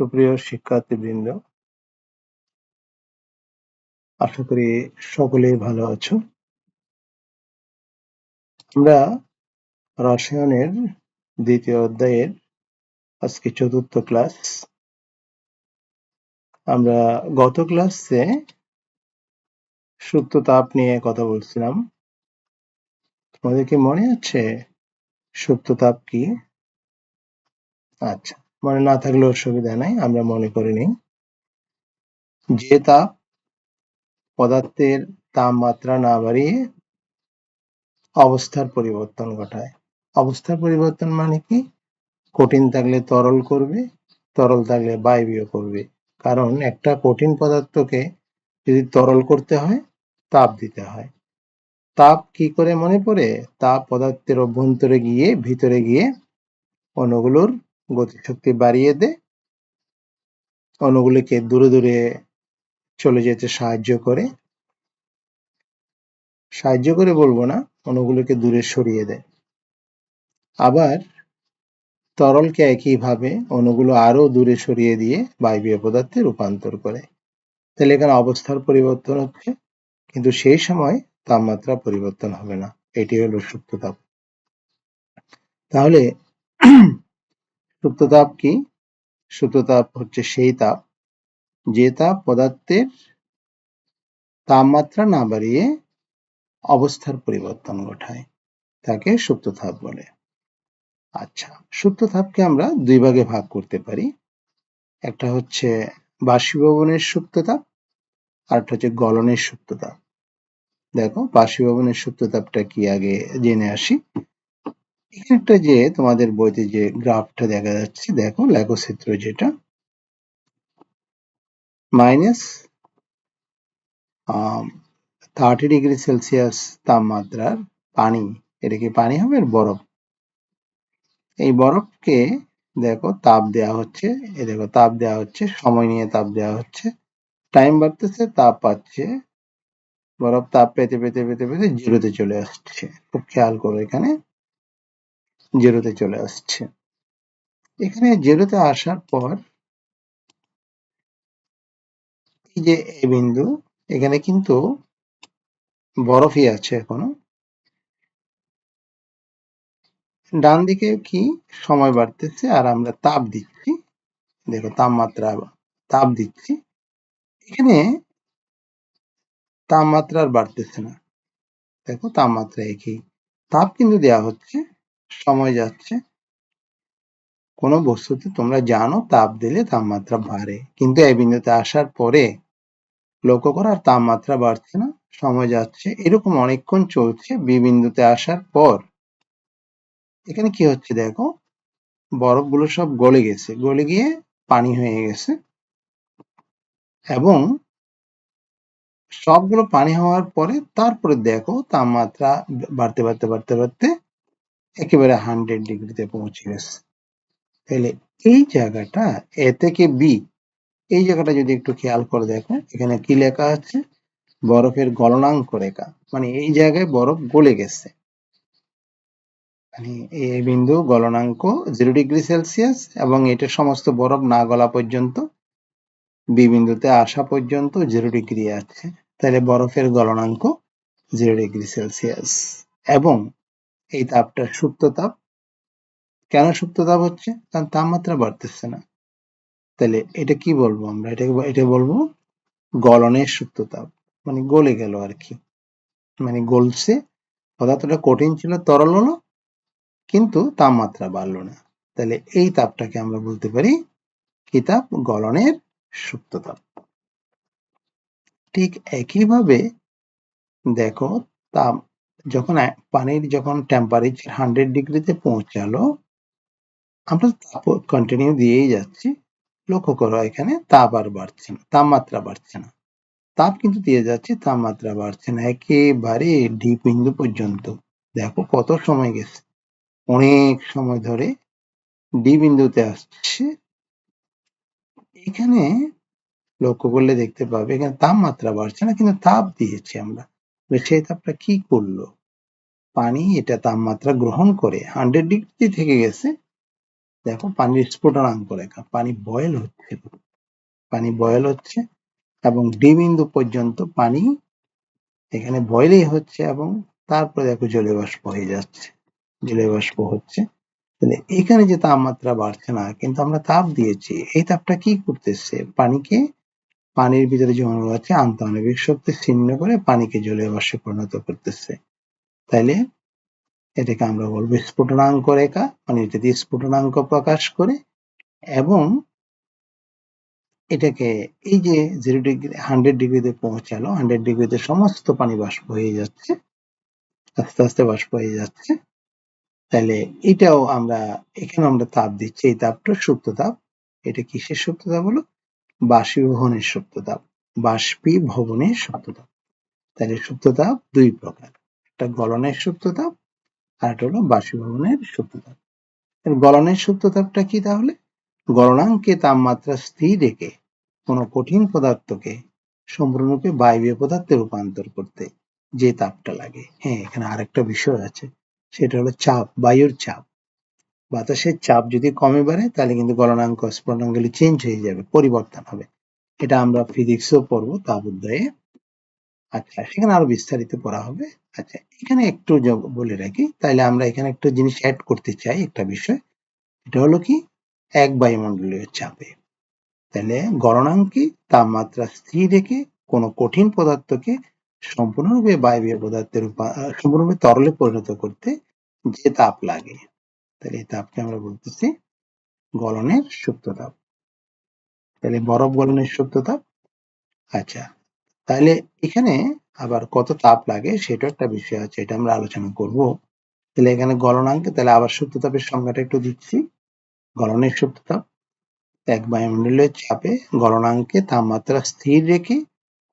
সুপ্রিয় শিক্ষার্থীবৃন্দ, আশা করি সকলেই ভালো আছো। আমরা রসায়নের দ্বিতীয় অধ্যায়ের আজকে চতুর্থ ক্লাস। আমরা গত ক্লাসে সুপ্ত তাপ নিয়ে কথা বলছিলাম। তোমাদের কি মনে আছে সুপ্ত তাপ কি? আচ্ছা, মনে না থাকলে অসুবিধা নাই, আমরা মনে করে নিই। যে তাপ পদার্থের তাপমাত্রা না বাড়িয়ে অবস্থার পরিবর্তন ঘটায়। অবস্থার পরিবর্তন মানে কি? কঠিন থাকলে তরল করবে, তরল থাকলে বায়বীয় করবে। কারণ একটা কঠিন পদার্থকে যদি তরল করতে হয়, তাপ দিতে হয়। তাপ কি করে মনে পড়ে? তাপ পদার্থের অভ্যন্তরে গিয়ে ভিতরে গিয়ে অণুগুলোর গতিশক্তি বাড়িয়ে দেয়, অণুগুলিকে দূরে দূরে চলে যেতে সাহায্য করে বলবো না, অণুগুলোকে দূরে সরিয়ে দেয়। আবার তরলকে একইভাবে অণুগুলো আরো দূরে সরিয়ে দিয়ে বায়বীয় পদার্থে রূপান্তর করে। তাহলে এখানে অবস্থার পরিবর্তন হচ্ছে, কিন্তু সেই সময় তাপমাত্রা পরিবর্তন হবে না। এটি হলো সুপ্ত তাপ। তাহলে সুপ্ত তাপ কি? সুপ্ত তাপ হচ্ছে সেই তাপ যে তাপ পদার্থের তাপমাত্রা না বাড়িয়ে অবস্থার পরিবর্তন ঘটায়, তাকে সুপ্ত তাপ বলে। আচ্ছা, সুপ্ত তাপকে আমরা দুই ভাগে ভাগ করতে পারি। একটা হচ্ছে বাষ্পীভবনের সুপ্ত তাপ, আর একটা হচ্ছে গলনের সুপ্ত তাপ। দেখো, বাষ্পীভবনের সুপ্ত তাপটা কি আগে জেনে আসি। এখানে একটা যে তোমাদের বইতে যে গ্রাফটা দেখা যাচ্ছে, দেখো লেখচিত্র, যেটা -30°C তাপমাত্রার পানি, এটা কি পানি হবে? বরফ। এই বরফকে দেখো তাপ দেওয়া হচ্ছে, এই দেখো তাপ দেওয়া হচ্ছে, সময় নিয়ে তাপ দেওয়া হচ্ছে, টাইম বাড়তেছে, তাপ পাচ্ছে, বরফ তাপ পেতে পেতে পেতে পেতে জিরোতে চলে আসছে। খুব খেয়াল করো, এখানে জিরোতে চলে আসছে। এখানে জিরোতে আসার পর এই যে এ বিন্দু, এখানে কিন্তু বরফই আছে এখনো। ডান দিকে কি সময় বাড়তেছে আর আমরা তাপ দিচ্ছি, দেখো তাপমাত্রা, তাপ দিচ্ছি। এখানে তাপমাত্রা আর বাড়তেছে না, দেখো তাপমাত্রা একই, তাপ কিন্তু দেওয়া হচ্ছে, সময় যাচ্ছে। কোনো বস্তুতে তোমরা জানো তাপ দিলে তাপমাত্রা বাড়ে, কিন্তু এই বিন্দুতে আসার পরে লক্ষ্য করো আর তাপমাত্রা বাড়ছে না, সময় যাচ্ছে, এরকম অনেকক্ষণ চলছে। বি বিন্দুতে আসার পর এখানে কি হচ্ছে দেখো, বরফগুলো সব গলে গেছে, গলে গিয়ে পানি হয়ে গেছে, এবং সবগুলো পানি হওয়ার পরে তারপরে দেখো তাপমাত্রা বাড়তে বাড়তে বাড়তে বাড়তে একেবারে 100°তে পৌঁছে গেছে। তাহলে এই জায়গাটা এ থেকে বি, এই জায়গাটা যদি একটু খেয়াল করে দেখো, এখানে কি লেখা আছে? বরফের গলনাঙ্ক রেখা, মানে এই জায়গায় বরফ গলে গেছে, মানে এই বিন্দু গলনাঙ্ক 0°C, এবং এটা সমস্ত বরফ না গলা পর্যন্ত বি বিন্দুতে আসা পর্যন্ত 0° আছে। তাহলে বরফের গলনাঙ্ক 0°C, এবং এই তাপটা সুপ্ত তাপ। কেন সুপ্ত তাপ হচ্ছে? কারণ তাপমাত্রা বাড়তেছে না। তাহলে এটা কি বলবো আমরা? এটা বলবো গলনের সুপ্ত তাপ, মানে গলে গেল আর কি, মানে গলছে, পদার্থটা কঠিন ছিল, তরল হলো, কিন্তু তাপমাত্রা বাড়লো না। তাহলে এই তাপটাকে আমরা বলতে পারি কি তাপ? গলনের সুপ্ত তাপ। ঠিক একইভাবে দেখো, তাপ যখন পানির যখন টেম্পারেচার 100°তে পৌঁছালো, আমরা তাপ কন্টিনিউ দিয়েই যাচ্ছি। লক্ষ্য করো, এখানে তাপ আর বাড়ছে না, তাপমাত্রা বাড়ছে না, তাপ কিন্তু দিয়ে যাচ্ছে, তাপমাত্রা বাড়ছে না, একেবারে ডি বিন্দু পর্যন্ত। দেখো কত সময় গেছে, অনেক সময় ধরে ডি বিন্দুতে আসছে। এখানে লক্ষ্য করলে দেখতে পাবে এখানে তাপমাত্রা বাড়ছে না, কিন্তু তাপ দিয়েছি আমরা। সেই তাপটা কি করলো? পানি এটা তাপমাত্রা গ্রহণ করে 100°তে থেকে গেছে, দেখো পানির স্ফুটনাঙ্ক রেখা, পানি বয়েল হচ্ছে এবং ডি বিন্দু পর্যন্ত পানি এখানে বয়েলই হচ্ছে এবং তারপরে দেখো জলীয় বাষ্প হয়ে যাচ্ছে, জলীয় বাষ্প হচ্ছে। তাহলে এখানে যে তাপমাত্রা বাড়ছে না, কিন্তু আমরা তাপ দিয়েছি, এই তাপটা কি করতেছে? পানির ভিতরে যে অণু আছে আন্তঃআণবিক শক্তি ছিন্ন করে পানিকে জলীয় বাষ্পে পরিণত করতেছে। তাইলে এটাকে আমরা বলবো স্ফুটনাঙ্ক রেখা, মানে এটা দিয়ে স্ফুটনাঙ্ক প্রকাশ করে। এবং এটাকে এই যে 0 ডিগ্রি 100 ডিগ্রিতে পৌঁছালো, 100 ডিগ্রিতে সমস্ত পানি বাষ্প হয়ে যাচ্ছে, আস্তে আস্তে বাষ্প হয়ে যাচ্ছে। তাহলে এটাও এখানে আমরা তাপ দিচ্ছি, এই তাপটা সুপ্ত তাপ। এটা কিসের সুপ্ত তাপ হলো? বাষ্পীভবনের সুপ্ত তাপ, বাষ্পীভবনের সুপ্ত তাপ। তাহলে সুপ্ত তাপ দুই প্রকার, একটা গলনের সুপ্ত তাপ আর একটা হলো বাষ্পীভবনের সুপ্ত তাপ। গলনের সুপ্ত তাপটা কি তাহলে? গলনাঙ্কে তাপমাত্রা স্থির রেখে কোনো কঠিন পদার্থকে সম্পূর্ণরূপে বায়বীয় পদার্থে রূপান্তর করতে যে তাপটা লাগে। হ্যাঁ, এখানে আরেকটা বিষয় আছে, সেটা হলো চাপ, বায়ুর চাপ। বাতাসের চাপ যদি কমে বাড়ে তাহলে কিন্তু গলনাঙ্ক স্ফুটনাঙ্কগুলি চেঞ্জ হয়ে যাবে, পরিবর্তন হবে। এটা আমরা ফিজিক্সেও পড়বো তাপ অধ্যায়ে। আচ্ছা, সেখানে আরো বিস্তারিত পড়া হবে। আচ্ছা, এখানে একটু বলে রাখি, তাইলে আমরা এখানে একটা জিনিস অ্যাড করতে চাই, একটা বিষয়। এটা হলো কি, এক বায়ুমণ্ডলীয় চাপে। তাহলে গলনাঙ্কে তাপমাত্রা স্থির রেখে কোনো কঠিন পদার্থকে সম্পূর্ণরূপে বায়বীয় পদার্থে সম্পূর্ণরূপে তরলে পরিণত করতে যে তাপ লাগে, তাহলে এই তাপকে আমরা বলতেছি গলনের সুপ্ত তাপ। তাহলে বরফ গলনের সুপ্ত তাপ। আচ্ছা, তাহলে এখানে আবার কত তাপ লাগে সেটা একটা বিষয় আছে, এটা আমরা আলোচনা করব। তাহলে এখানে গলনাঙ্কে, তাহলে আবার সুপ্ত তাপের সংজ্ঞাটা একটু দিচ্ছি। গলনের সুপ্ত তাপ, এক বায়ুমণ্ডলীয় চাপে গলনাঙ্কে তাপমাত্রা স্থির রেখে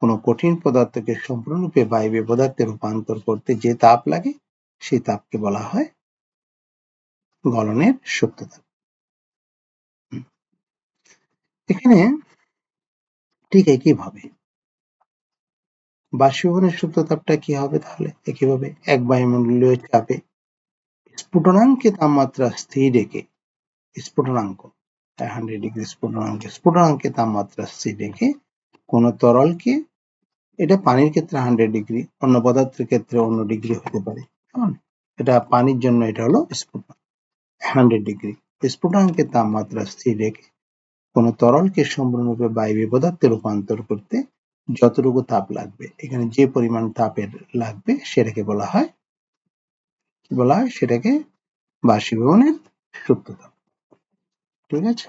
কোনো কঠিন পদার্থকে সম্পূর্ণরূপে বায়বীয় পদার্থে রূপান্তর করতে যে তাপ লাগে সেই তাপকে বলা হয় গলনের সুপ্ত তাপ। এখানে ঠিক একইভাবে বাষ্পীভবনের সুপ্ত তাপটা কি হবে? তাহলে একইভাবে এক বায়ুমণ্ডলীয় চাপে স্ফুটনাঙ্কে তাপমাত্রা স্থির রেখে, স্ফুটনাঙ্ক 100 ডিগ্রি স্ফুটনাঙ্কে তাপমাত্রা স্থির রেখে কোনো তরলকে, এটা পানির ক্ষেত্রে 100 ডিগ্রি, অন্য পদার্থের ক্ষেত্রে অন্য ডিগ্রি হতে পারে। এটা পানির জন্য এটা হলো স্ফুটনাঙ্ক 100 ডিগ্রি। স্ফুটনাঙ্কে তাপমাত্রা স্থির রেখে কোনো তরলকে সম্পূর্ণরূপে বায়বীয় পদার্থে রূপান্তর করতে যতটুকু তাপ লাগবে, এখানে যে পরিমাণ তাপের লাগবে সেটাকে বলা হয় সেটাকে বাষ্পীভবনের সুপ্ত তাপ। ঠিক আছে।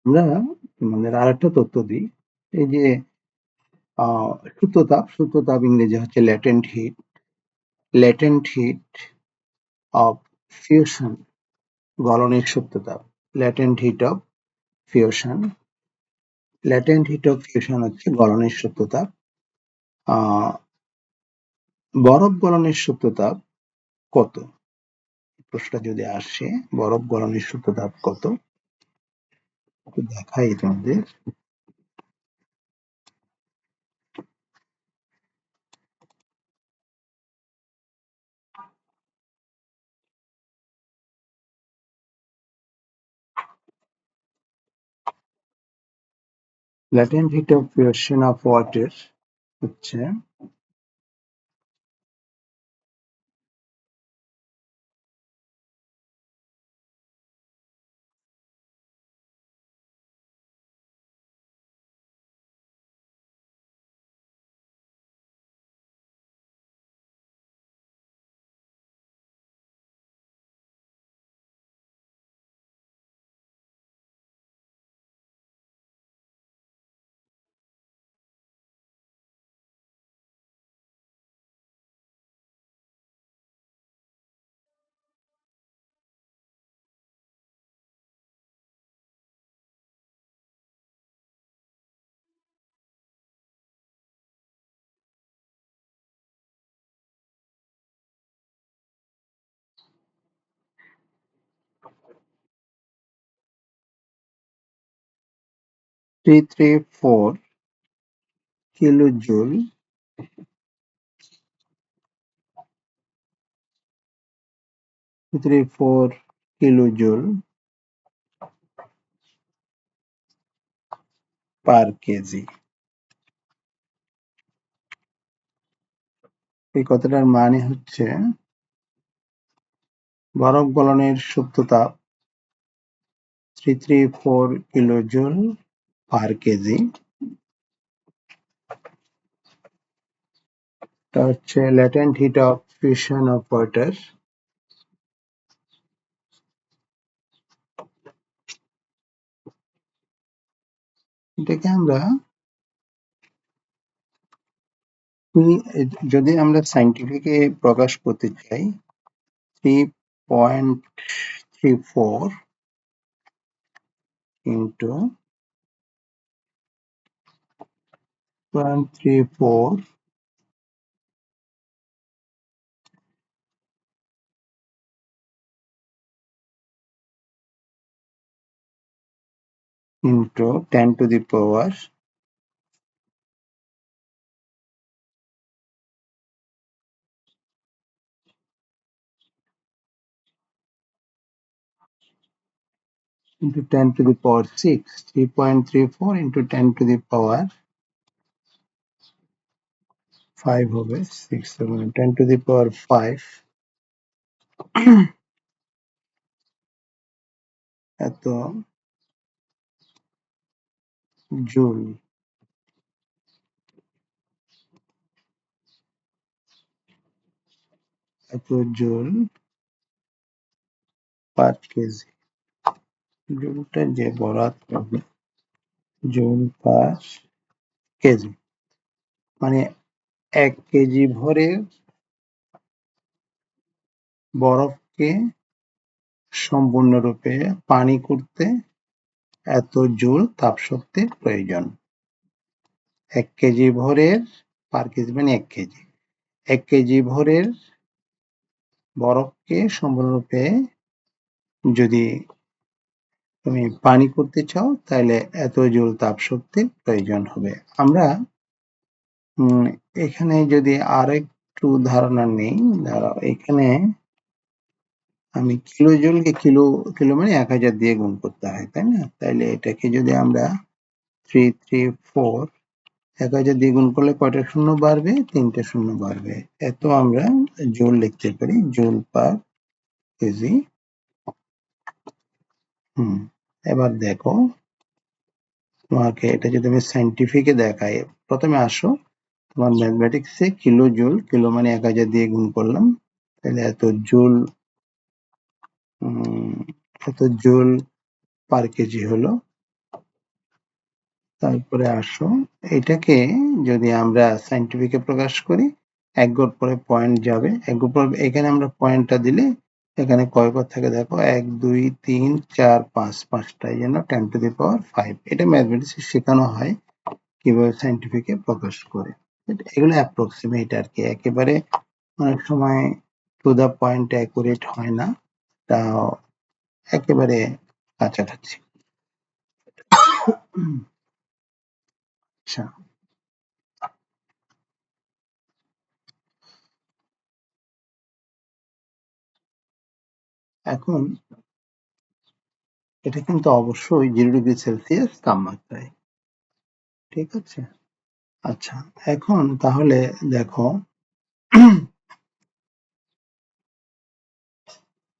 আমরা আমাদের আরেকটা তথ্য দিই, এই যে সূত্রতাপ ইংরেজি হচ্ছে ল্যাটেন্ট হিট অফ ফিউশন, গলনের সূত্রতাপ। ল্যাটেন্ট হিট অফ ফিউশন হচ্ছে গলনের সূত্রতাপ। বরফ গলনের সূত্রতাপ কত? প্রশ্নটা যদি আসে, বরফ গলনের সূত্রতাপ কত, দেখাই তোমাদের। Latent heat of fusion of water হচ্ছে $334 কিলোজুল পার কেজি। এই কথাটার মানে হচ্ছে বরফ গলনের সূত্রতাপ 334 কিলোজুল পার কেজি। এটা হচ্ছে latent heat of fusion of water. এটাকে আমরা যদি আমরা সাইন্টিফিকে প্রকাশ করতে চাই, 3.34 into 0.34 into 10 to the power 6, 3.34 into 10 to the power 5 হবে, 6 10 to the power 5 এত জুল পার কেজি। জুলটা যে বরাদ হবে জুল পার কেজি, মানে 1 কেজি ভরের বরফকে সম্পূর্ণরূপে পানি করতে এত জুল তাপশক্তির প্রয়োজন। 1 কেজি ভরের, পার কেজি মানে 1 কেজি, 1 কেজি ভরের বরফকে সম্পূর্ণরূপে যদি তুমি পানি করতে চাও তাহলে এত জুল তাপশক্তির প্রয়োজন হবে। আমরা এখানে যদি আরেকটু ধারণা নেই, দাঁড়াও, এখানে আমি কিলোজুলকে কিলো মানে 1000 দিয়ে গুণ করতে হয়, তাই না? তাইলে এটাকে যদি আমরা 334 1000 দিয়ে গুণ করলে কয়টা শূন্য বাড়বে? 3টে শূন্য বাড়বে। এত আমরা জুল লিখতে পারি, জুল পার কেজি। এবার দেখো, তোমাকে এটা যদি আমি সাইন্টিফিকে দেখাই, প্রথমে আসো তোমার ম্যাথমেটিক্সে কিলোজুল, কিলো মানে 1000 দিয়ে গুণ করলাম, তাহলে এত জুল পার কেজি হলো। তারপরে আসো এটাকে যদি আমরা সায়েন্টিফিকে প্রকাশ করি, এক গড় পরে পয়েন্ট যাবে, এক গড় পরে এখানে আমরা পয়েন্টটা দিলে এখানে কয় ঘর থাকে দেখো, 1 2 3 4 5, পাঁচটা, এই জন্য 10⁵ এটা ম্যাথমেটিক্সে শেখানো হয় কিভাবে সায়েন্টিফিকে প্রকাশ করে। এগুলো অ্যাপ্রক্সিমেট আর কি, একেবারে অনেক সময় টু দা পয়েন্ট অ্যাকুরেট হয় না, তাও একেবারে কাছাকাছি। আচ্ছা, এখন এটা কিন্তু অবশ্যই 0°C তাপমাত্রায়, ঠিক আছে? আচ্ছা, এখন তাহলে দেখো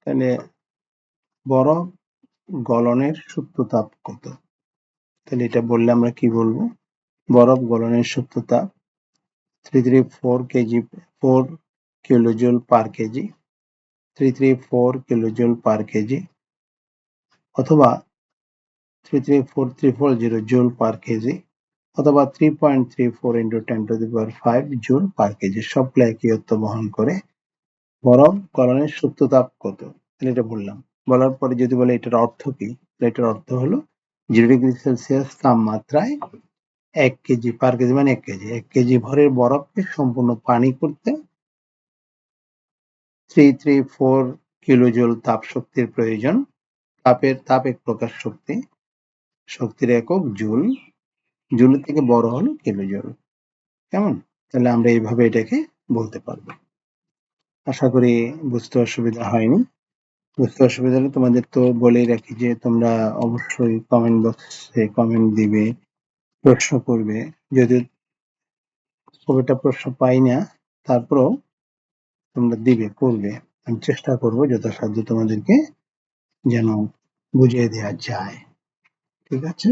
তাহলে বরফ গলনের সুপ্ত তাপ কত? তাহলে এটা বললে আমরা কি বলবো? বরফ গলনের সুপ্ত তাপ 4 কিলোজুল পার কেজি, 334 কিলোজুল পার কেজি, অথবা 334,340 জুল পার কেজি, অথবা 3.34 into 10⁵ জুল পার কেজি। সবগুলো একই বহন করে। বরফ গলনের সুপ্ত তাপ কত? তাহলে এটা বললাম। বলার পরে যদি বলে এটার অর্থ কি? এটার অর্থ হলো 0°C তাপমাত্রায় 1 কেজি, পার কেজি মানে 1 কেজি, 1 কেজি ভরের বরফকে সম্পূর্ণ পানি করতে 334 কিলোজুল তাপ শক্তির প্রয়োজন। তাপ এক প্রকার শক্তি, শক্তির একক জুল, জুলের থেকে বড় হলো কিলোজুল। কেমন? তাহলে আমরা এইভাবে এটাকে বলতে পারবো। আশা করি বুঝতে অসুবিধা হয়নি। বুঝতে অসুবিধা হলে তোমাদের তো বলেই রাখি যে তোমরা অবশ্যই কমেন্ট বক্সে কমেন্ট দিবে, প্রশ্ন করবে। যদিও খুব একটা প্রশ্ন পাই না, তারপরেও তোমরা দিবে, করবে। আমি চেষ্টা করবো যথাসাধ্য তোমাদেরকে যেন বুঝিয়ে দেওয়া যায়। ঠিক আছে?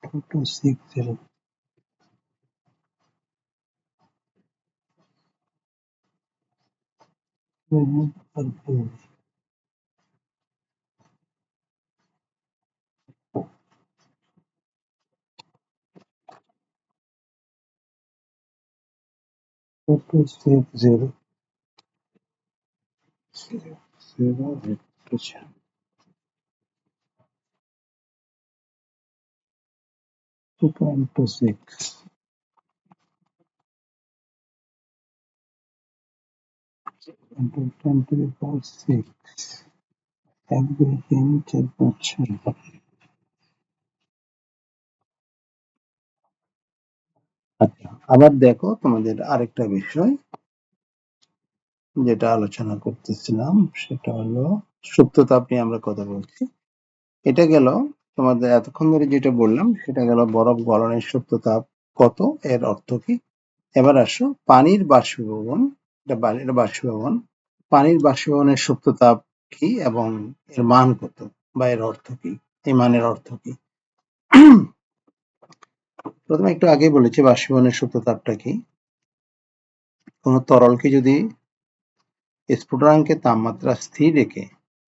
2260 2260 2.26 into 10 to the power 6 everything 4.6 আচ্ছা আবার দেখো তোমাদের আরেকটা বিষয় যেটা আলোচনা করতেছিলাম সেটা হলো সুপ্ততাপ নিয়ে আমরা কথা বলছি। এটা গেল তোমাদের এতক্ষণ ধরে যেটা বললাম সেটা গেল বরফ গলনের সুপ্ততাপ কত, এর অর্থ কি। এবার আসো পানির বাষ্পীভবন, এটা বাষ্পীভবন, পানির বাষ্পীভবনের সুপ্ততাপ কি এবং এর মান কত বা এর অর্থ কি, এই মানের অর্থ কি। প্রথমে একটু আগে বলেছি বাষ্পীভবনের সুপ্ততাপটা কি। কোন তরলকে যদি স্ফুটনাঙ্কের তাপমাত্রা স্থির রেখে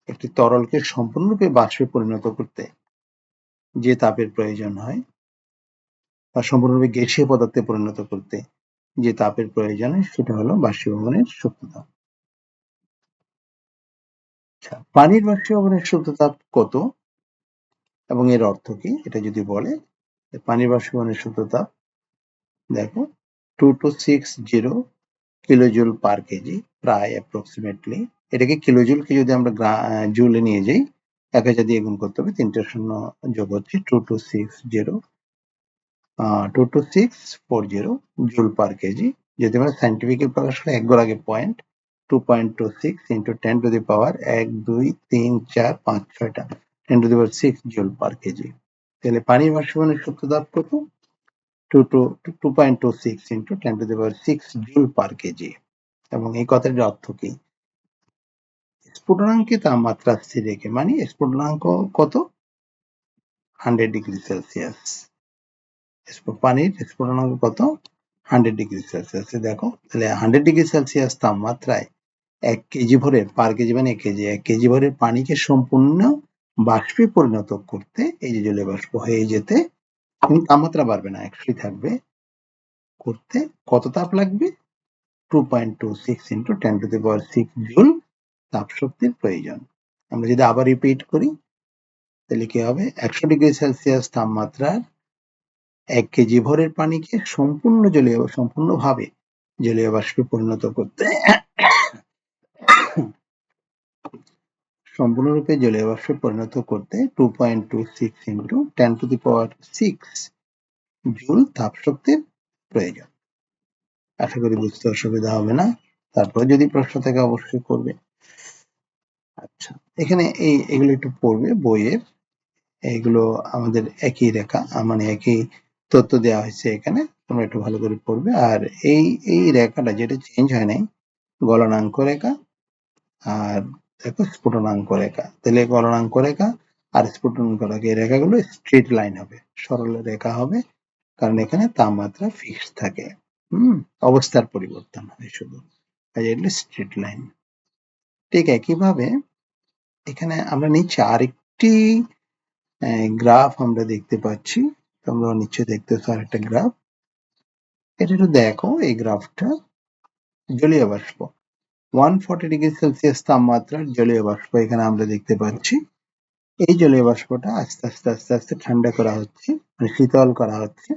একটি তরলকে সম্পূর্ণরূপে বাষ্পে পরিণত করতে যে তাপের প্রয়োজন হয় বা সম্পূর্ণরূপে গ্যাসীয় পদার্থে পরিণত করতে যে তাপের প্রয়োজন হয় সেটা হলো বাষ্পীভবনের সুপ্ততাপ। আচ্ছা, পানির বাষ্পীভবনের সুপ্ততাপ কত এবং এর অর্থ কি এটা যদি বলে, পানির বাষ্পীভবনের সুপ্ততাপ দেখো 2260 কিলোজুল পার কেজি, প্রায় অ্যাপ্রক্সিমেটলি। এটাকে কিলোজুলকে যদি আমরা জুলে নিয়ে যাই 1000 দিয়ে গুণ করতে হবে, 3টে শূন্য যোগ হচ্ছে 2240 জুল পার কেজি। যদি আমরা সাইন্টিফিক প্রকাশ করে 1 ঘর আগে পয়েন্ট 2.26 ইন্টু 10 টু দি পাওয়ার 1 2 3 4 5 6টা 10 to the power 6 joule per KG. তাহলে পানির বাষ্পীভবনের সুপ্ততাপ কত? 2.26 into 10 to the power 6 joule per KG. এবং এই কথাটির অর্থ কি? স্ফুটনাঙ্কে তাপমাত্রা স্থির রেখে, মানে স্ফুটনাঙ্ক কত? 100 ডিগ্রি সেলসিয়াস। পানির স্ফুটনাঙ্ক কত? 100 ডিগ্রি সেলসিয়াস। দেখো তাহলে 100 ডিগ্রি সেলসিয়াস তাপমাত্রায় 1 কেজি ভরের, পার কেজি মানে 1 কেজি, 1 কেজি ভরের পানিকে সম্পূর্ণ বাষ্পে পরিণত করতে, এই যে জলীয় বাষ্প হয়ে যেতে, কিন্তু তাপমাত্রা বাড়বে না, একই থাকবে, করতে কত তাপ লাগবে? 2.26 into 10 to the power 6 joule তাপ শক্তির প্রয়োজন। আমরা যদি আবার রিপিট করি তাহলে কি হবে? 100 ডিগ্রি সেলসিয়াস তাপমাত্রার 1 কেজি ভরের পানিকে সম্পূর্ণভাবে জলীয় বাষ্পে পরিণত করতে, সম্পূর্ণরূপে জলীয় বাষ্পে পরিণত করতে 2.26 into 10 to the power 6 joule তাপ শক্তির প্রয়োজন। আশা করি বুঝতে অসুবিধা হবে না, তারপর যদি প্রশ্ন থাকে অবশ্যই করবে। আচ্ছা, এখানে এগুলো একটু পড়বে বইয়ের, এইগুলো আমাদের একই রেখা, মানে একই তথ্য দেওয়া হয়েছে এখানে, তোমরা একটু ভালো করে পড়বে। আর এই রেখাটা যেটা চেঞ্জ হয় নাই, গলনাঙ্ক রেখা আর দেখো স্ফুটনাঙ্ক রেখা। তাহলে গলনাঙ্ক রেখা আর স্ফুটনাঙ্ক রেখা, এই রেখাগুলো স্ট্রেট লাইন হবে, সরল রেখা হবে, কারণ এখানে তাপমাত্রা ফিক্স থাকে, অবস্থার পরিবর্তন হয় শুধু, এগুলো স্ট্রেট লাইন। ঠিক একইভাবে এখানে আমরা নিচে আরেকটি গ্রাফ আমরা দেখতে পাচ্ছি, তোমরা নিচে দেখতেছো আরেকটা গ্রাফ। এটা একটু দেখো, এই গ্রাফটা জলীয় বাষ্প 140 ডিগ্রি সেলসিয়াস তাপমাত্রার জলীয় বাষ্প এখানে আমরা দেখতে পাচ্ছি। এই জলীয় বাষ্পটা আস্তে আস্তে আস্তে আস্তে ঠান্ডা করা হচ্ছে, মানে শীতল করা হচ্ছে।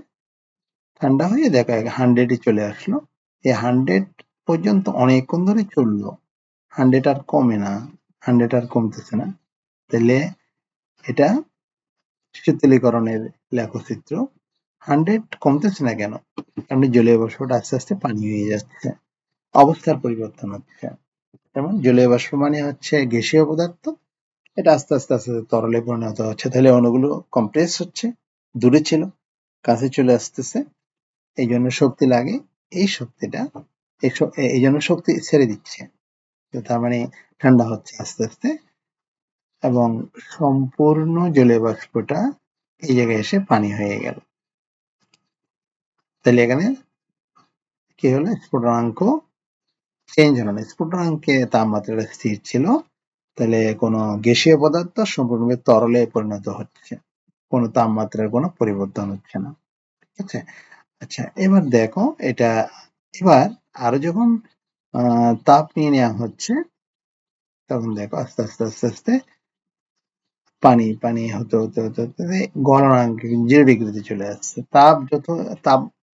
ঠান্ডা হয়ে দেখো 100 চলে আসলো। এই 100 পর্যন্ত অনেকক্ষণ ধরে চললো, 100 আর কমে না, 100 আর কমতেছে না। তাহলে এটা শীতলীকরণের লেখচিত্র। 100 কমতেছে না কেন? কারণ জলীয় বাষ্পটা আস্তে আস্তে পানি হয়ে যাচ্ছে, অবস্থার পরিবর্তন হচ্ছে। যেমন জলীয় বাষ্প মানে হচ্ছে গ্যাসীয় পদার্থ, এটা আস্তে আস্তে আস্তে তরলে পরিণত হচ্ছে। তাহলে অণুগুলো কম্প্রেস হচ্ছে, দূরে ছিল কাছে চলে আসতেছে, এই জন্য শক্তি লাগে। এই শক্তিটা এই জন্য শক্তি ছেড়ে দিচ্ছে, তার মানে ঠান্ডা হচ্ছে আস্তে আস্তে, এবং সম্পূর্ণ জলীয় বাষ্পটা এই জায়গায় এসে পানি হয়ে গেল। তাহলে এখানে কি হলো, স্ফুটনাঙ্ক চেঞ্জ হলো না, স্ফুটনাঙ্কে তাপমাত্রাটা স্থির ছিল। তাহলে কোনো গ্যাসীয় পদার্থ সম্পূর্ণভাবে তরলে পরিণত হচ্ছে, কোনো তাপমাত্রার কোনো পরিবর্তন হচ্ছে না। ঠিক আছে, আচ্ছা এবার দেখো এটা, এবার আরো যখন তাপ নিয়ে নেওয়া হচ্ছে তখন দেখো আস্তে আস্তে আস্তে আস্তে পানি পানি হতে হতে হতে হতে গলনাঙ্ক 0 ডিগ্রিতে চলে আসছে। তাপ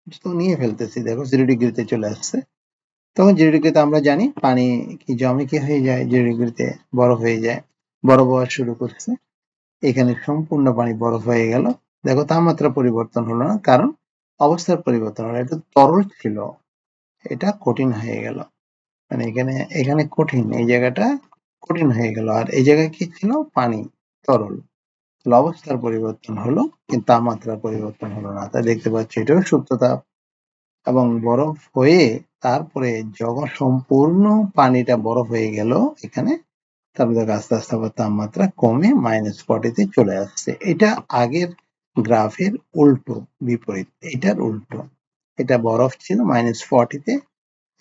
যত নিয়ে ফেলতেছি দেখো 0 ডিগ্রিতে চলে আসছে। তখন 0 ডিগ্রিতে আমরা জানি পানি কি জমে কি হয়ে যায়, 0 ডিগ্রিতে বরফ হয়ে যায়, বরফ হওয়া শুরু করছে। এখানে সম্পূর্ণ পানি বরফ হয়ে গেল। দেখো তাপমাত্রা পরিবর্তন হলো না, কারণ অবস্থার পরিবর্তন হলো। এটা তরল ছিল, এটা কঠিন হয়ে গেল। মানে এখানে এখানে কঠিন, এই জায়গাটা কঠিন হয়ে গেল, আর এই জায়গায় কি ছিল, পানি, তরল। অবস্থার পরিবর্তন হলো কিন্তু তাপমাত্রার পরিবর্তন হলো না। তাই দেখতে পাচ্ছি এটাও সূক্ষ্মতাপ। এবং বরফ হয়ে তারপরে যখন সম্পূর্ণ পানিটা বরফ হয়ে গেল এখানে, তারপরে দেখো আস্তে আস্তে আবার তাপমাত্রা কমে -40 চলে আসছে। এটা আগের গ্রাফের উল্টো, বিপরীত, এটার উল্টো। এটা বরফ ছিল -40,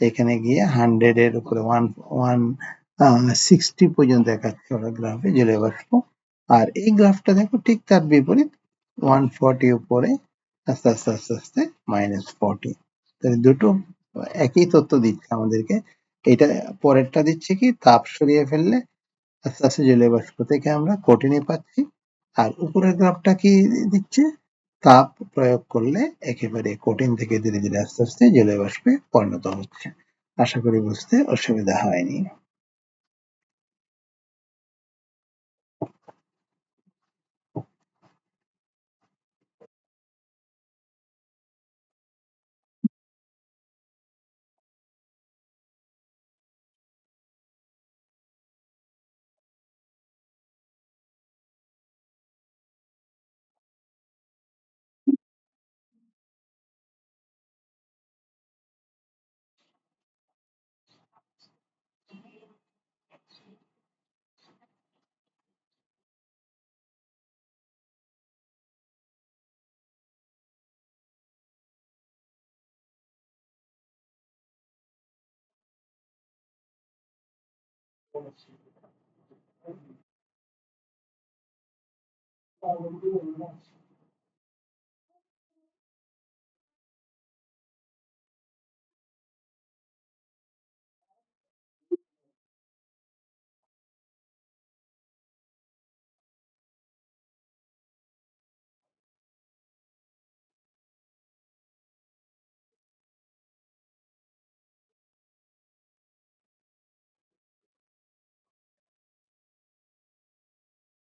এখানে গিয়ে 100 এর উপরে 160 পর্যন্ত দেখাচ্ছে ওরা গ্রাফে জলীয় বাষ্প। আর এই গ্রাফটা দেখো ঠিক তার বিপরীত, 140 উপরে আস্তে আস্তে আস্তে আস্তে -40। তাহলে দুটো একই তথ্য দিচ্ছে আমাদেরকে। এটা পরেরটা দিচ্ছে কি, তাপ সরিয়ে ফেললে আস্তে আস্তে জলীয় বাষ্প থেকে আমরা কঠিনে পাচ্ছি। আর উপরের গ্রাফটা কি দিচ্ছে, তাপ প্রয়োগ করলে একেবারে কঠিন থেকে ধীরে ধীরে আস্তে আস্তে জলীয় বাষ্পে পরিণত হচ্ছে। আশা করি বুঝতে অসুবিধা হয়নি।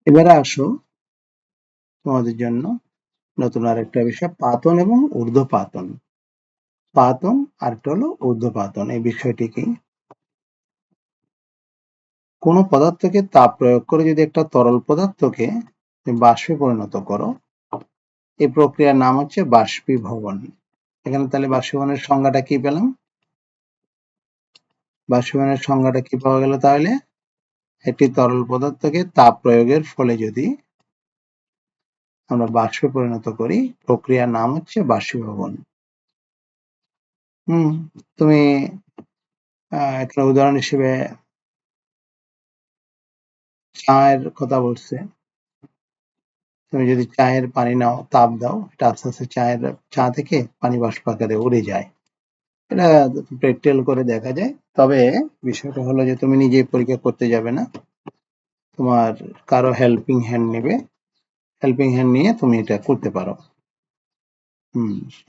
এবারে আসো তোমাদের জন্য নতুন আরেকটা বিষয়, পাতন এবং ঊর্ধ্বপাতন। পাতন আর একটা হলো ঊর্ধ্বপাতন। এই বিষয়টি কি, কোন পদার্থকে তাপ প্রয়োগ করে যদি একটা তরল পদার্থকে বাষ্পে পরিণত করো, এই প্রক্রিয়ার নাম হচ্ছে বাষ্পীভবন। এখানে তাহলে বাষ্পীভবনের সংজ্ঞাটা কি পেলাম, বাষ্পীভবনের সংজ্ঞাটা কি পাওয়া গেল, তাহলে একটি তরল পদার্থকে তাপ প্রয়োগের ফলে যদি আমরা বাষ্পে পরিণত করি, প্রক্রিয়ার নাম হচ্ছে বাষ্পীভবন। তুমি একটা উদাহরণ হিসেবে চায়ের কথা বলছে, তুমি যদি চায়ের পানি নাও, তাপ দাও, এটা আস্তে আস্তে চা থেকে পানি বাষ্প আকারে উড়ে যায়। এটা প্র্যাকটিক্যাল করে দেখা যায়। তবে বিষয়টা হলো যে তুমি নিজেই পরীক্ষা করতে যাবে না, তোমার কারো হেল্পিং হ্যান্ড নেবে, হেল্পিং হ্যান্ড নিয়ে তুমি এটা করতে পারো।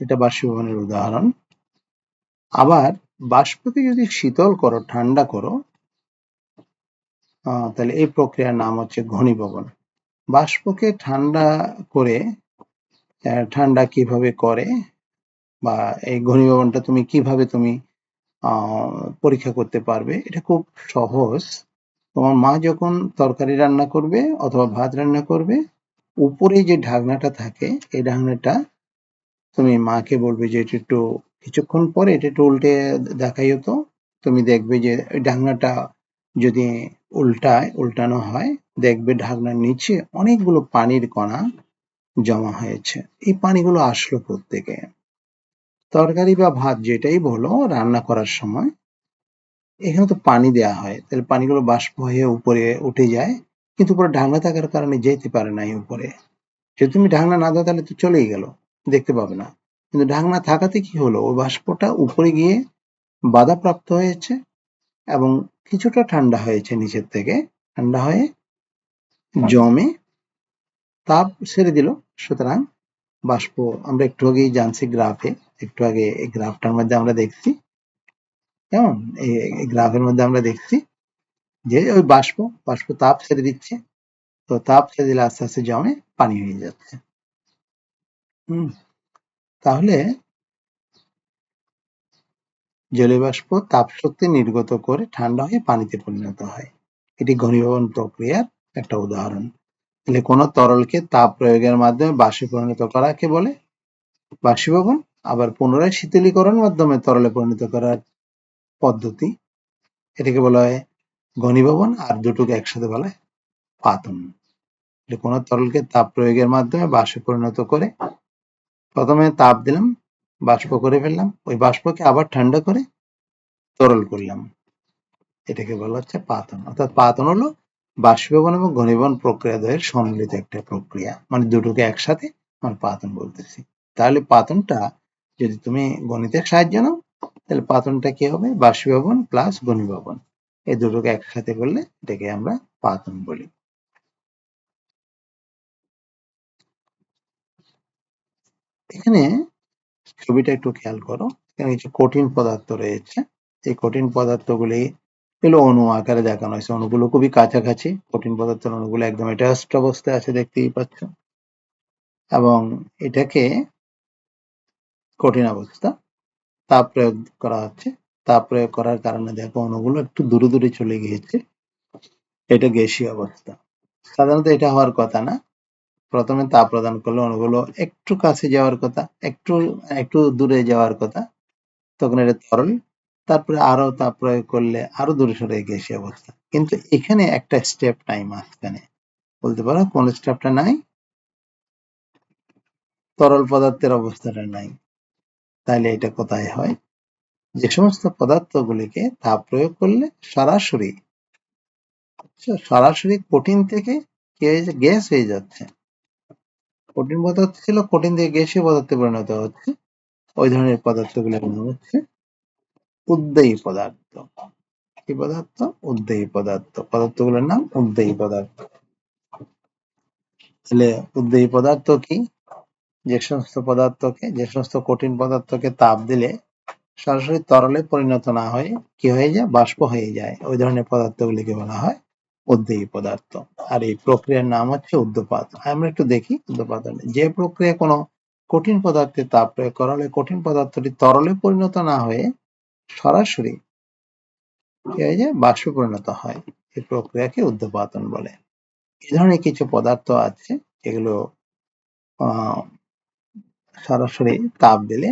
এটা বাষ্পীভবনের উদাহরণ। আবার বাষ্পকে যদি শীতল করো, ঠান্ডা করো, তাহলে এই প্রক্রিয়ার নাম হচ্ছে ঘনীভবন। বাষ্পকে ঠান্ডা করে, ঠান্ডা কিভাবে করে বা এই ঘনীভবনটা তুমি কিভাবে পরীক্ষা করতে পারবে, এটা খুব সহজ। তোমার মা যখন তরকারি রান্না করবে অথবা ভাত রান্না করবে, উপরে যে ঢাকনাটা থাকে, এই ঢাকনাটা তুমি মাকে বলবে যে এটা একটু কিছুক্ষণ পরে এটা একটু উল্টে দেখাইও তো। তুমি দেখবে যে ঢাকনাটা যদি উল্টানো হয়, দেখবে ঢাকনার নিচে অনেকগুলো পানির কণা জমা হয়েছে। এই পানিগুলো আসলো কোত্থেকে? তরকারি বা ভাত যেটাই বলো রান্না করার সময় এখানে তো পানি দেয়া হয়, তাহলে পানিগুলো বাষ্প হয়ে উপরে উঠে যায়, কিন্তু উপরে ঢাকনা থাকার কারণে যেতে পারে না এই উপরে। যদি তুমি ঢাকনা না দাও তাহলে তো চলেই গেল, দেখতে পাবে না। কিন্তু ঢাকনা থাকাতে কি হলো, ওই বাষ্পটা উপরে গিয়ে বাধাপ্রাপ্ত হয়েছে এবং কিছুটা ঠান্ডা হয়েছে নিচের থেকে, ঠান্ডা হয়ে জমে তাপ ছেড়ে দিল। সুতরাং বাষ্প, আমরা একটু আগেই জানছি গ্রাফে, একটু আগে এই গ্রাফটার মধ্যে আমরা দেখছি, কেমন এই গ্রাফের মধ্যে আমরা দেখছি যে ওই বাষ্প বাষ্প তাপ ছেড়ে দিচ্ছে, তো তাপ ছেড়ে দিলে আস্তে আস্তে জমে পানি হয়ে যাচ্ছে। তাহলে জলীয় বাষ্প তাপ শক্তি নির্গত করে ঠান্ডা হয়ে পানিতে পরিণত হয়। এটি ঘনীভবন প্রক্রিয়ার একটা উদাহরণ। তাহলে কোনো তরলকে তাপ প্রয়োগের মাধ্যমে বাষ্পে পরিণত করাকে বলে বাষ্পীভবন। আবার পুনরায় শীতলীকরণ মাধ্যমে তরলে পরিণত করার পদ্ধতি, এটাকে বলা হয় ঘনীভবন, আর দুটোকে একসাথে বলা হয় পাতন। কোনো তরলকে তাপ প্রয়োগের মাধ্যমে বাষ্পে পরিণত করে, প্রথমে তাপ দিলাম, বাষ্প করে ফেললাম, ওই বাষ্পকে আবার ঠান্ডা করে তরল করলাম, এটাকে বলা হচ্ছে পাতন। অর্থাৎ পাতন হলো বাষ্পীভবন এবং ঘনীভবন প্রক্রিয়া দ্বয়ের সম্মিলিত একটা প্রক্রিয়া, মানে দুটোকে একসাথে আমরা পাতন বলতেছি। তাহলে পাতনটা যদি তুমি গণিতের সাহায্য নাও, তাহলে পাতনটা কি হবে? বাষ্পীভবন প্লাস ঘনীভবন, এই দুটোকে একসাথে করলে এটাকে আমরা পাতন বলি। এখানে ছবিটা একটু খেয়াল করো, এখানে কিছু কঠিন পদার্থ রয়েছে। এই কঠিন পদার্থগুলি এগুলো অণু আকারে দেখানো হয়েছে, অণুগুলো খুবই কাছাকাছি, কঠিন পদার্থের অণুগুলো একদম অ্যাটাচড অবস্থায় আছে, দেখতেই পাচ্ছ। এবং এটাকে কঠিন অবস্থা, তাপ প্রয়োগ করা হচ্ছে। তাপ প্রয়োগ করার কারণে দেখো অণুগুলো একটু দূরে দূরে চলে গিয়েছে, এটা গ্যাসীয় অবস্থা। সাধারণত এটা হওয়ার কথা না, প্রথমে তাপ প্রদান করলে অণুগুলো একটু কাছে যাওয়ার কথা, একটু একটু দূরে যাওয়ার কথা, তখন এটা তরল। তারপরে আরো তাপ প্রয়োগ করলে আরো দূরে সরে গ্যাসীয় অবস্থা। কিন্তু এখানে একটা স্টেপ নাই মাঝখানে, বলতে পারো কোন স্টেপটা নাই? তরল পদার্থের অবস্থাটা নাই। তাহলে এটা কোথায় হয়? যে সমস্ত পদার্থগুলিকে তাপ প্রয়োগ করলে সরাসরি সরাসরি কঠিন থেকে কি হয়ে যায়? গ্যাস হয়ে যাচ্ছে। কঠিন পদার্থ ছিল, কঠিন থেকে গ্যাসীয় পদার্থে পরিণত হচ্ছে, ওই ধরনের পদার্থগুলোর নাম হচ্ছে উদ্দেয়ী পদার্থ। কি পদার্থ? উদ্দেয়ী পদার্থ। পদার্থগুলোর নাম উদ্দেয়ী পদার্থ। তাহলে উদ্দেয়ী পদার্থ কি? যে সমস্ত পদার্থকে, যে সমস্ত কঠিন পদার্থকে তাপ দিলে সরাসরি তরলে পরিণত না হয়ে কি হয়ে যায়? বাষ্প হয়ে যায়, ওই ধরনের পদার্থগুলিকে বলা হয় উদ্দেয়ী পদার্থ। আর এই প্রক্রিয়ার নাম হচ্ছে উদ্যোপাত। আমরা একটু দেখি উদ্যোপাতন। যে প্রক্রিয়া কোনো কঠিন পদার্থে তাপ প্রয়োগ করা হলে কঠিন পদার্থটি তরলে পরিণত না হয়ে সরাসরি কি হয়ে যায়? বাষ্পে পরিণত হয়, এই প্রক্রিয়াকে উদ্যোপাতন বলে। এই ধরনের কিছু পদার্থ আছে যেগুলো সরাসরি তাপ দিলে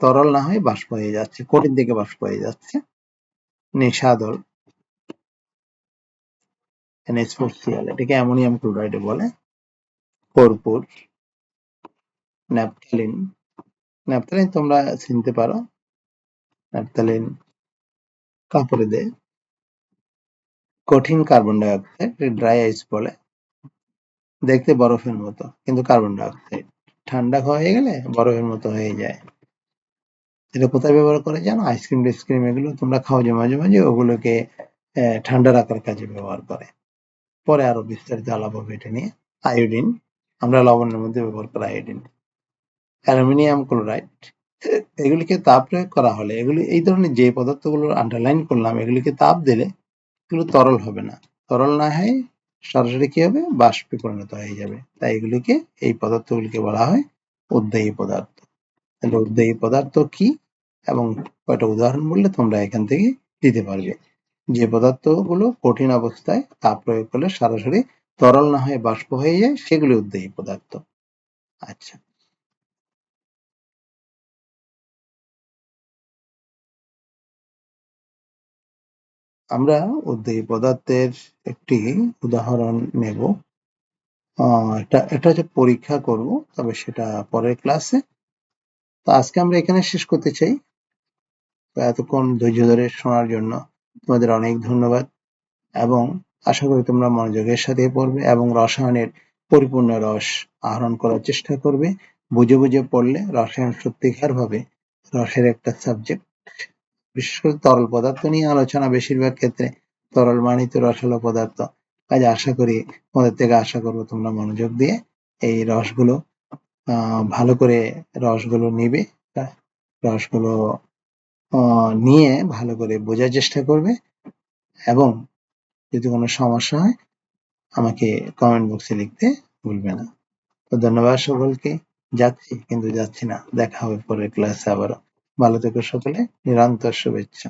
তরল না হয়ে বাষ্প হয়ে যাচ্ছে, কঠিন থেকে বাষ্প হয়ে যাচ্ছে। নিশাদল, NH4Cl, এটাকে অ্যামোনিয়াম ক্লোরাইড বলে। কর্পূর, ন্যাপথালিন, ন্যাপথালিন তোমরা চিনতে পারো, ন্যাপথালিন কাপড়ে দেয়। কঠিন কার্বন ডাই অক্সাইড, ড্রাই আইস বলে, দেখতে বরফের মতো কিন্তু কার্বন ডাই অক্সাইড, ঠান্ডা হয়ে গেলে বরফের মতো হয়ে যায়। এটা কোথায় ব্যবহার করে জানো? আইসক্রিম টাইসক্রিম এগুলো তোমরা খাও যে মাঝে মাঝে, ওগুলোকে ঠান্ডা রাখার কাজে ব্যবহার করে। পরে আরো বিস্তারিত আলাপ হবে এটা নিয়ে। আয়োডিন, আমরা লবণের মধ্যে ব্যবহার করি আয়োডিন। অ্যালুমিনিয়াম ক্লোরাইড, এগুলিকে তাপ প্রয়োগ করা হলে, এগুলি এই ধরনের যে পদার্থগুলো আন্ডারলাইন করলাম, এগুলিকে তাপ দিলে এগুলো তরল হবে না, তরল না হয় সরাসরি কি হবে? বাষ্পে পরিণত হয়ে যাবে। তাই এগুলিকে, এই পদার্থগুলিকে বলা হয় উদ্দেয়ী পদার্থ। তাহলে উদ্দেয়ী পদার্থ কি এবং কয়টা উদাহরণ বললে তোমরা এখান থেকে দিতে পারবে। যে পদার্থগুলো কঠিন অবস্থায় তাপ প্রয়োগ করলে সরাসরি তরল না হয়ে বাষ্প হয়ে যায়, সেগুলি উদ্দেয়ী পদার্থ। আচ্ছা, আমরা উদ্দেয়ী পদার্থের একটি উদাহরণ নেব। এটা হচ্ছে পরীক্ষা করব, তবে সেটা পরের ক্লাসে। তো আজকে আমরা এখানে শেষ করতে চাই। তো এতক্ষণ ধৈর্য ধরে শোনার জন্য তোমাদের অনেক ধন্যবাদ, এবং আশা করি তোমরা মনোযোগের সাথে পড়বে এবং রসায়নের পরিপূর্ণ রস আহরণ করার চেষ্টা করবে। বুঝে বুঝে পড়লে রসায়ন সত্যিকার ভাবে রসের একটা সাবজেক্ট। বিশেষ করে তরল পদার্থ নিয়ে আলোচনা, বেশিরভাগ ক্ষেত্রে তরল মানেই তো রসালো পদার্থ। কাজে আশা করি তোমাদের থেকে আশা করবো তোমরা মনোযোগ দিয়ে এই রসগুলো ভালো করে রসগুলো নিবে, রসগুলো নিয়ে ভালো করে বোঝার চেষ্টা করবে, এবং যদি কোনো সমস্যা হয় আমাকে কমেন্ট বক্সে লিখতে ভুলবে না। তো ধন্যবাদ সকলকে। যাচ্ছি, কিন্তু যাচ্ছি না, দেখা হবে পরের ক্লাসে আবারও। ভালো থেকো সকলে, নিরন্তর শুভেচ্ছা।